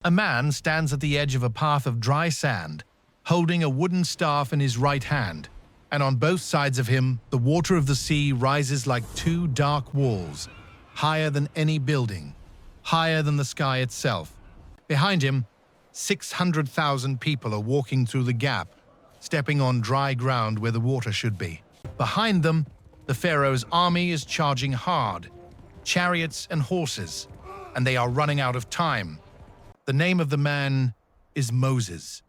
A man stands at the edge of a path of dry sand, holding a wooden staff in his right hand, and on both sides of him, the water of the sea rises like two dark walls, higher than any building, higher than the sky itself. Behind him, 600,000 people are walking through the gap, stepping on dry ground where the water should be. Behind them, the Pharaoh's army is charging hard, chariots and horses, and they are running out of time. The name of the man is Moses.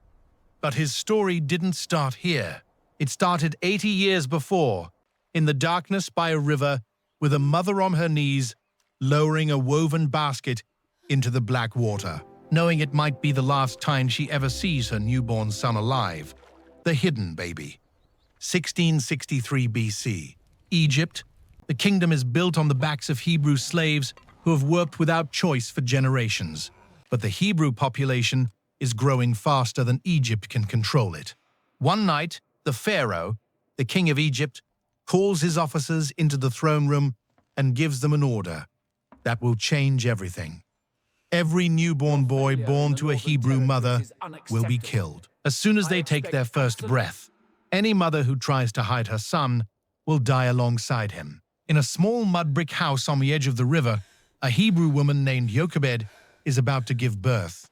But his story didn't start here. It started 80 years before, in the darkness by a river, with a mother on her knees, lowering a woven basket into the black water, knowing it might be the last time she ever sees her newborn son alive. The hidden baby. 1663 BC. Egypt. The kingdom is built on the backs of Hebrew slaves who have worked without choice for generations. But the Hebrew population is growing faster than Egypt can control it. One night, the Pharaoh, the king of Egypt, calls his officers into the throne room and gives them an order that will change everything. Every newborn boy born to a Hebrew mother will be killed. As soon as they take their first breath, any mother who tries to hide her son will die alongside him. In a small mud brick house on the edge of the river, a Hebrew woman named Jochebed is about to give birth.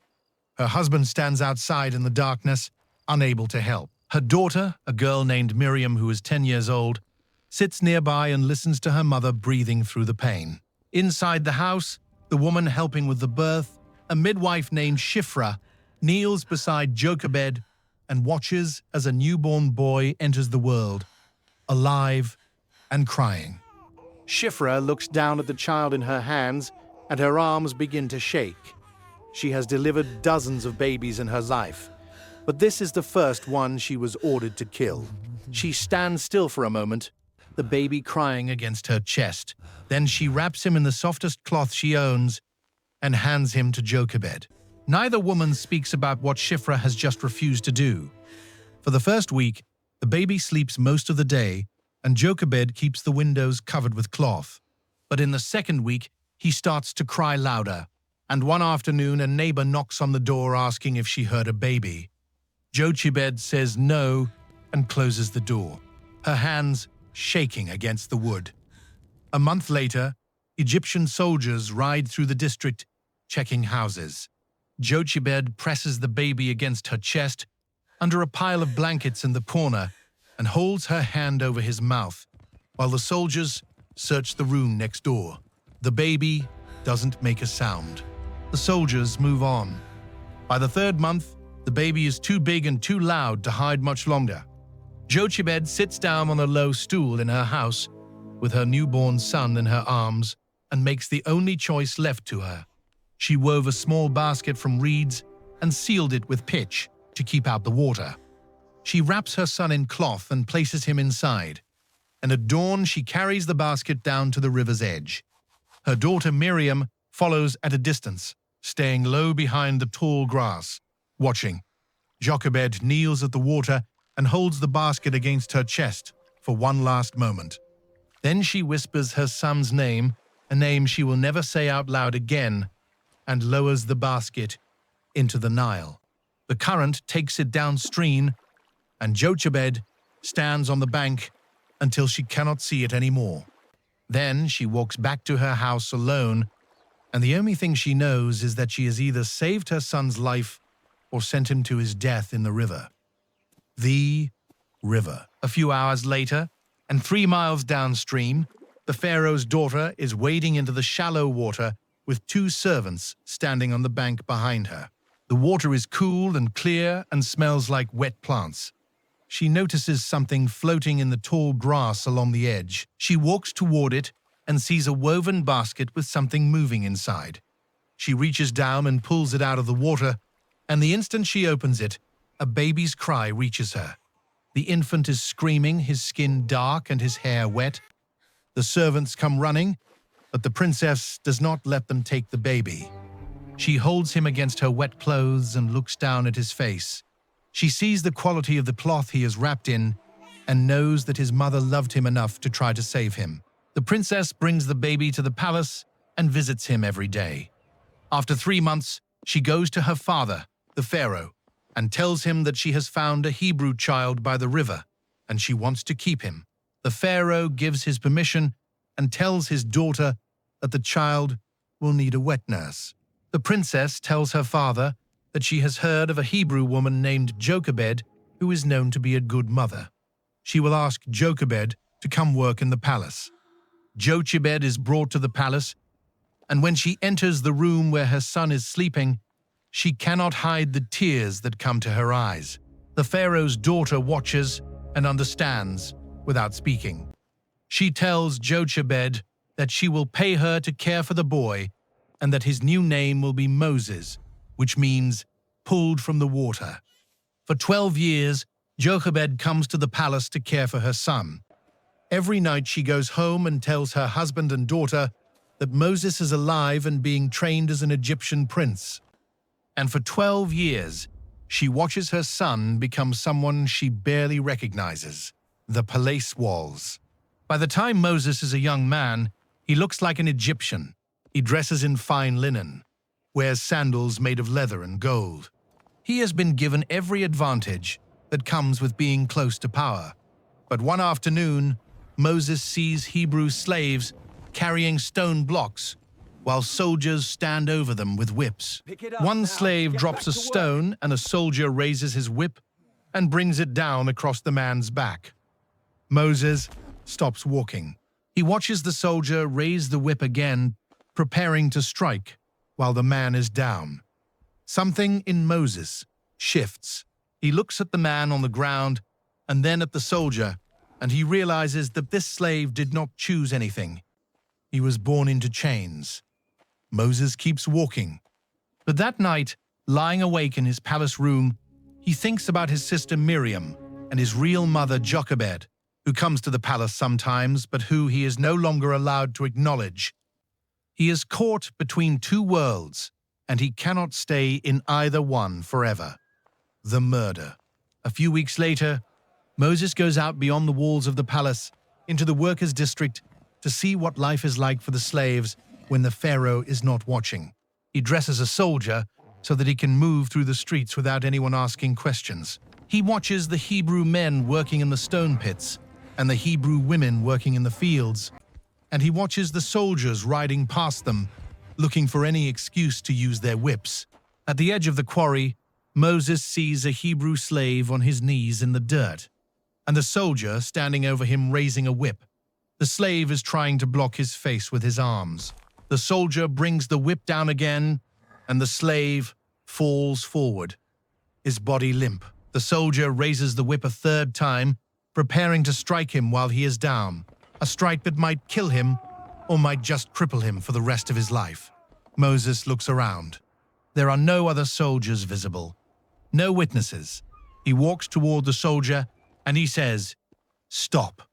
Her husband stands outside in the darkness, unable to help. Her daughter, a girl named Miriam who is 10 years old, sits nearby and listens to her mother breathing through the pain. Inside the house, the woman helping with the birth, a midwife named Shifra, kneels beside Jochebed and watches as a newborn boy enters the world, alive and crying. Shifra looks down at the child in her hands and her arms begin to shake. She has delivered dozens of babies in her life, but this is the first one she was ordered to kill. She stands still for a moment, the baby crying against her chest. Then she wraps him in the softest cloth she owns and hands him to Jochebed. Neither woman speaks about what Shifra has just refused to do. For the first week, the baby sleeps most of the day, and Jochebed keeps the windows covered with cloth. But in the second week, he starts to cry louder, and one afternoon a neighbor knocks on the door asking if she heard a baby. Jochebed says no and closes the door, her hands shaking against the wood. A month later, Egyptian soldiers ride through the district, checking houses. Jochebed presses the baby against her chest, under a pile of blankets in the corner, and holds her hand over his mouth, while the soldiers search the room next door. The baby doesn't make a sound. The soldiers move on. By the third month, the baby is too big and too loud to hide much longer. Jochebed sits down on a low stool in her house, with her newborn son in her arms, and makes the only choice left to her. She wove a small basket from reeds and sealed it with pitch to keep out the water. She wraps her son in cloth and places him inside, and at dawn she carries the basket down to the river's edge. Her daughter Miriam follows at a distance, staying low behind the tall grass, watching. Jochebed kneels at the water and holds the basket against her chest for one last moment. Then she whispers her son's name, a name she will never say out loud again, and lowers the basket into the Nile. The current takes it downstream, and Jochebed stands on the bank until she cannot see it anymore. Then she walks back to her house alone, and the only thing she knows is that she has either saved her son's life or sent him to his death in the river. The river. A few hours later, and 3 miles downstream, the Pharaoh's daughter is wading into the shallow water with 2 servants standing on the bank behind her. The water is cool and clear and smells like wet plants. She notices something floating in the tall grass along the edge. She walks toward it and sees a woven basket with something moving inside. She reaches down and pulls it out of the water, and the instant she opens it, a baby's cry reaches her. The infant is screaming, his skin dark and his hair wet. The servants come running, but the princess does not let them take the baby. She holds him against her wet clothes and looks down at his face. She sees the quality of the cloth he is wrapped in and knows that his mother loved him enough to try to save him. The princess brings the baby to the palace and visits him every day. After 3 months, She goes to her father, the Pharaoh, and tells him that she has found a Hebrew child by the river, and she wants to keep him. The Pharaoh gives his permission and tells his daughter that the child will need a wet nurse. The princess tells her father that she has heard of a Hebrew woman named Jochebed who is known to be a good mother. She will ask Jochebed to come work in the palace. Jochebed is brought to the palace, and when she enters the room where her son is sleeping, she cannot hide the tears that come to her eyes. The Pharaoh's daughter watches and understands without speaking. She tells Jochebed that she will pay her to care for the boy and that his new name will be Moses, which means pulled from the water. For 12 years, Jochebed comes to the palace to care for her son. Every night she goes home and tells her husband and daughter that Moses is alive and being trained as an Egyptian prince. And for 12 years, she watches her son become someone she barely recognizes, the palace walls. By the time Moses is a young man, he looks like an Egyptian. He dresses in fine linen, wears sandals made of leather and gold. He has been given every advantage that comes with being close to power. But one afternoon, Moses sees Hebrew slaves carrying stone blocks while soldiers stand over them with whips. One slave drops a stone and a soldier raises his whip and brings it down across the man's back. Moses stops walking. He watches the soldier raise the whip again, preparing to strike while the man is down. Something in Moses shifts. He looks at the man on the ground and then at the soldier, and he realizes that this slave did not choose anything. He was born into chains. Moses keeps walking. But that night, lying awake in his palace room, he thinks about his sister Miriam and his real mother Jochebed, who comes to the palace sometimes, but who he is no longer allowed to acknowledge. He is caught between two worlds, and he cannot stay in either one forever. The murder. A few weeks later, Moses goes out beyond the walls of the palace into the workers' district to see what life is like for the slaves when the Pharaoh is not watching. He dresses a soldier so that he can move through the streets without anyone asking questions. He watches the Hebrew men working in the stone pits and the Hebrew women working in the fields, and he watches the soldiers riding past them, looking for any excuse to use their whips. At the edge of the quarry, Moses sees a Hebrew slave on his knees in the dirt, and a soldier standing over him raising a whip. The slave is trying to block his face with his arms. The soldier brings the whip down again, and the slave falls forward, his body limp. The soldier raises the whip a third time, preparing to strike him while he is down, a strike that might kill him or might just cripple him for the rest of his life. Moses looks around. There are no other soldiers visible, no witnesses. He walks toward the soldier and he says, "Stop."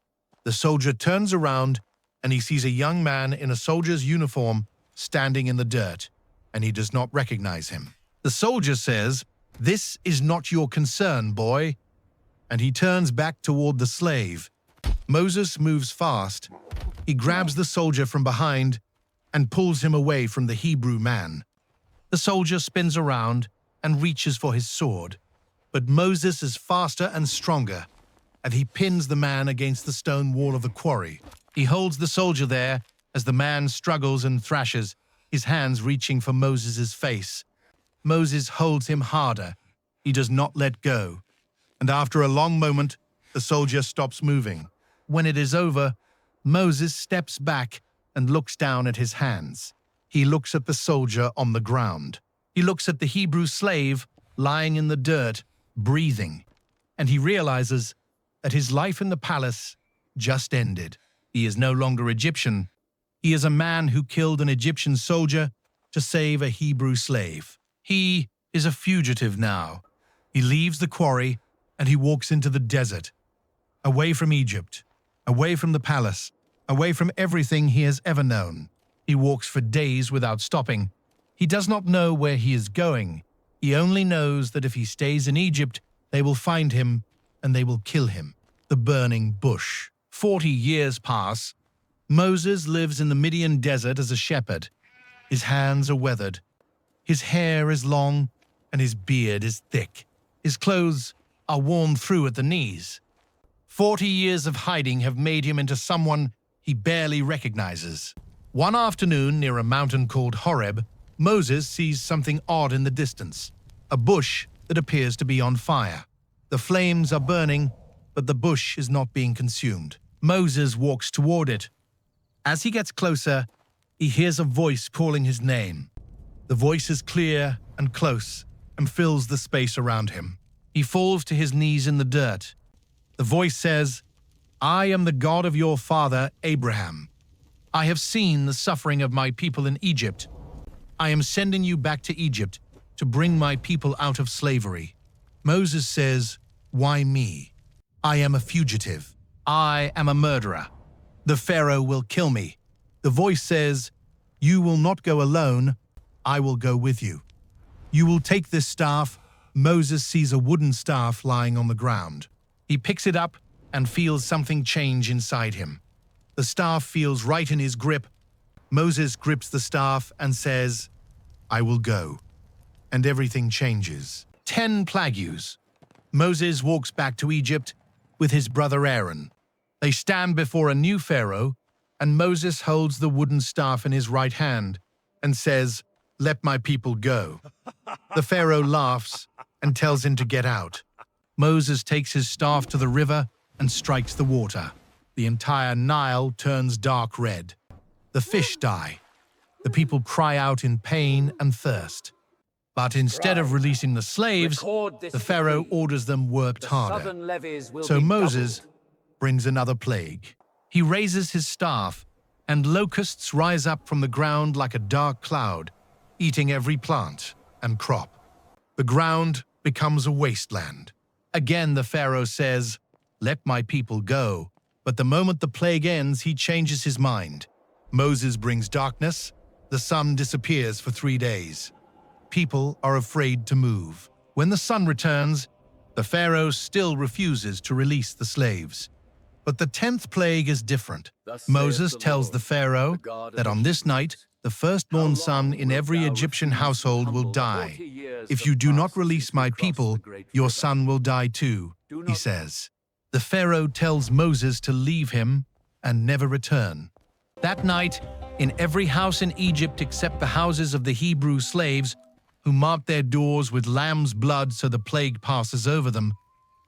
The soldier turns around and he sees a young man in a soldier's uniform standing in the dirt, and he does not recognize him. The soldier says, "This is not your concern, boy," and he turns back toward the slave. Moses moves fast. He grabs the soldier from behind and pulls him away from the Hebrew man. The soldier spins around and reaches for his sword, but Moses is faster and stronger, and he pins the man against the stone wall of the quarry. He holds the soldier there as the man struggles and thrashes, his hands reaching for Moses' face. Moses holds him harder. He does not let go. And after a long moment, the soldier stops moving. When it is over, Moses steps back and looks down at his hands. He looks at the soldier on the ground. He looks at the Hebrew slave lying in the dirt, breathing, and he realizes that his life in the palace just ended. He is no longer Egyptian. He is a man who killed an Egyptian soldier to save a Hebrew slave. He is a fugitive now. He leaves the quarry and he walks into the desert, away from Egypt, away from the palace, away from everything he has ever known. He walks for days without stopping. He does not know where he is going. He only knows that if he stays in Egypt, they will find him and they will kill him. The burning bush. 40 years pass. Moses lives in the Midian desert as a shepherd. His hands are weathered. His hair is long and his beard is thick. His clothes are worn through at the knees. 40 years of hiding have made him into someone he barely recognizes. One afternoon near a mountain called Horeb, Moses sees something odd in the distance, a bush that appears to be on fire. The flames are burning, but the bush is not being consumed. Moses walks toward it. As he gets closer, he hears a voice calling his name. The voice is clear and close and fills the space around him. He falls to his knees in the dirt. The voice says, "I am the God of your father, Abraham. I have seen the suffering of my people in Egypt. I am sending you back to Egypt to bring my people out of slavery." Moses says, "Why me? I am a fugitive. I am a murderer. The Pharaoh will kill me." The voice says, "You will not go alone. I will go with you. You will take this staff." Moses sees a wooden staff lying on the ground. He picks it up and feels something change inside him. The staff feels right in his grip. Moses grips the staff and says, "I will go." And everything changes. 10 plagues. Moses walks back to Egypt with his brother Aaron. They stand before a new Pharaoh, and Moses holds the wooden staff in his right hand and says, "Let my people go." The Pharaoh laughs and tells him to get out. Moses takes his staff to the river and strikes the water. The entire Nile turns dark red. The fish die. The people cry out in pain and thirst. But instead of releasing the slaves, the Pharaoh orders them worked harder. So Moses brings another plague. He raises his staff, and locusts rise up from the ground like a dark cloud, eating every plant and crop. The ground becomes a wasteland. Again, the Pharaoh says, "Let my people go." But the moment the plague ends, he changes his mind. Moses brings darkness. The sun disappears for 3 days. People are afraid to move. When the sun returns, the Pharaoh still refuses to release the slaves. But the 10th plague is different. Moses tells the Pharaoh that on this night, the firstborn son in every Egyptian household will die. "If you do not release my people, your son will die too," he says. The Pharaoh tells Moses to leave him and never return. That night, in every house in Egypt except the houses of the Hebrew slaves, who marked their doors with lamb's blood so the plague passes over them,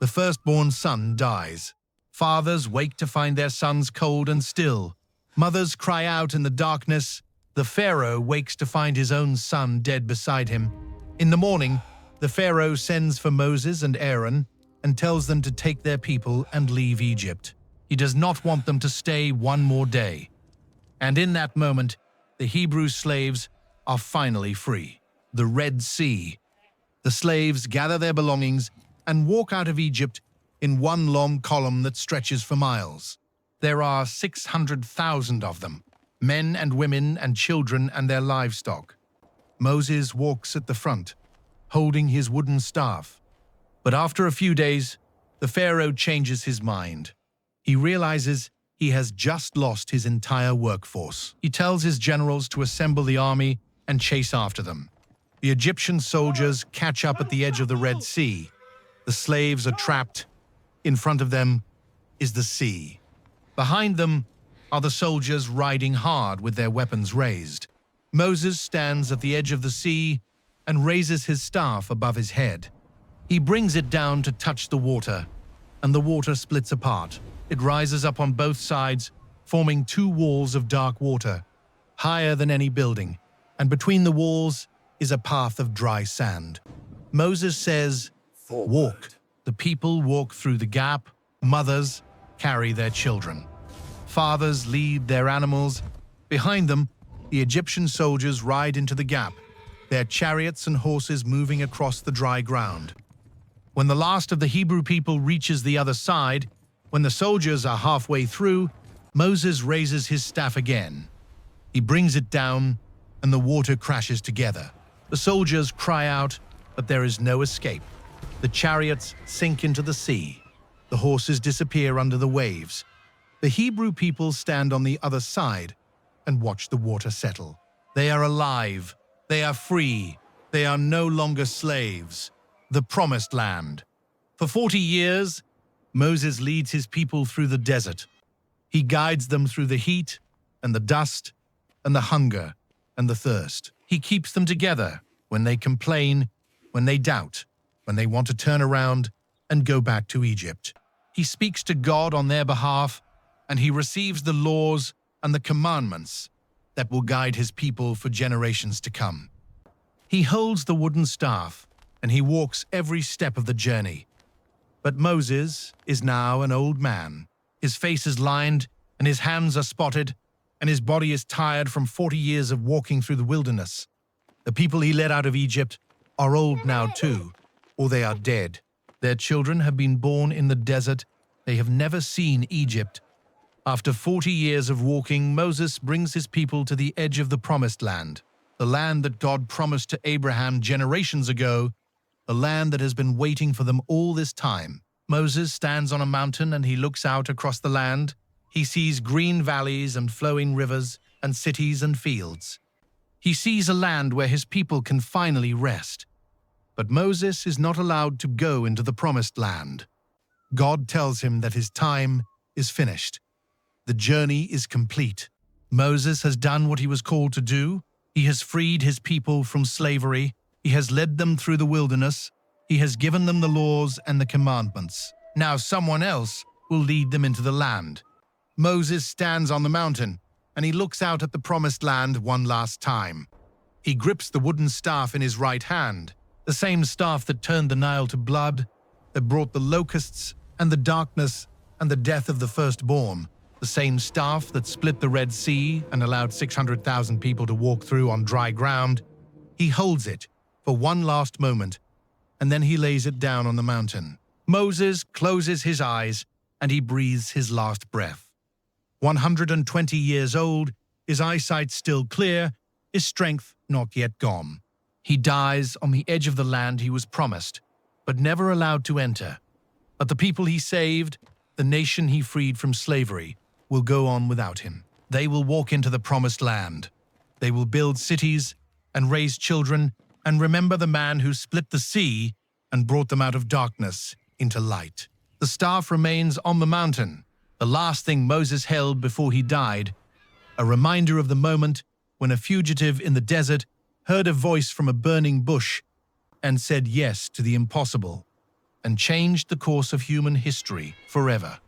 the firstborn son dies. Fathers wake to find their sons cold and still. Mothers cry out in the darkness. The Pharaoh wakes to find his own son dead beside him. In the morning, the Pharaoh sends for Moses and Aaron and tells them to take their people and leave Egypt. He does not want them to stay one more day. And in that moment, the Hebrew slaves are finally free. The Red Sea. The slaves gather their belongings and walk out of Egypt in one long column that stretches for miles. There are 600,000 of them, men and women and children and their livestock. Moses walks at the front, holding his wooden staff. But after a few days, the Pharaoh changes his mind. He realizes he has just lost his entire workforce. He tells his generals to assemble the army and chase after them. The Egyptian soldiers catch up at the edge of the Red Sea. The slaves are trapped. In front of them is the sea. Behind them are the soldiers riding hard with their weapons raised. Moses stands at the edge of the sea and raises his staff above his head. He brings it down to touch the water, and the water splits apart. It rises up on both sides, forming 2 walls of dark water, higher than any building, and between the walls is a path of dry sand. Moses says, "Walk." The people walk through the gap. Mothers carry their children. Fathers lead their animals. Behind them, the Egyptian soldiers ride into the gap, their chariots and horses moving across the dry ground. When the last of the Hebrew people reaches the other side, when the soldiers are halfway through, Moses raises his staff again. He brings it down, and the water crashes together. The soldiers cry out, but there is no escape. The chariots sink into the sea. The horses disappear under the waves. The Hebrew people stand on the other side and watch the water settle. They are alive. They are free. They are no longer slaves. The Promised Land. For 40 years, Moses leads his people through the desert. He guides them through the heat and the dust and the hunger and the thirst. He keeps them together when they complain, when they doubt, when they want to turn around and go back to Egypt. He speaks to God on their behalf, and he receives the laws and the commandments that will guide his people for generations to come. He holds the wooden staff, and he walks every step of the journey. But Moses is now an old man. His face is lined, and his hands are spotted, and his body is tired from 40 years of walking through the wilderness. The people he led out of Egypt are old now too, or they are dead. Their children have been born in the desert. They have never seen Egypt. After 40 years of walking, Moses brings his people to the edge of the Promised Land, the land that God promised to Abraham generations ago, the land that has been waiting for them all this time. Moses stands on a mountain and he looks out across the land. He sees green valleys and flowing rivers and cities and fields. He sees a land where his people can finally rest. But Moses is not allowed to go into the Promised Land. God tells him that his time is finished. The journey is complete. Moses has done what he was called to do. He has freed his people from slavery. He has led them through the wilderness. He has given them the laws and the commandments. Now someone else will lead them into the land. Moses stands on the mountain, and he looks out at the Promised Land one last time. He grips the wooden staff in his right hand, the same staff that turned the Nile to blood, that brought the locusts and the darkness and the death of the firstborn, the same staff that split the Red Sea and allowed 600,000 people to walk through on dry ground. He holds it for one last moment, and then he lays it down on the mountain. Moses closes his eyes, and he breathes his last breath. 120 years old, his eyesight still clear, his strength not yet gone. He dies on the edge of the land he was promised, but never allowed to enter. But the people he saved, the nation he freed from slavery, will go on without him. They will walk into the Promised Land. They will build cities and raise children and remember the man who split the sea and brought them out of darkness into light. The staff remains on the mountain, the last thing Moses held before he died, a reminder of the moment when a fugitive in the desert heard a voice from a burning bush and said yes to the impossible, and changed the course of human history forever.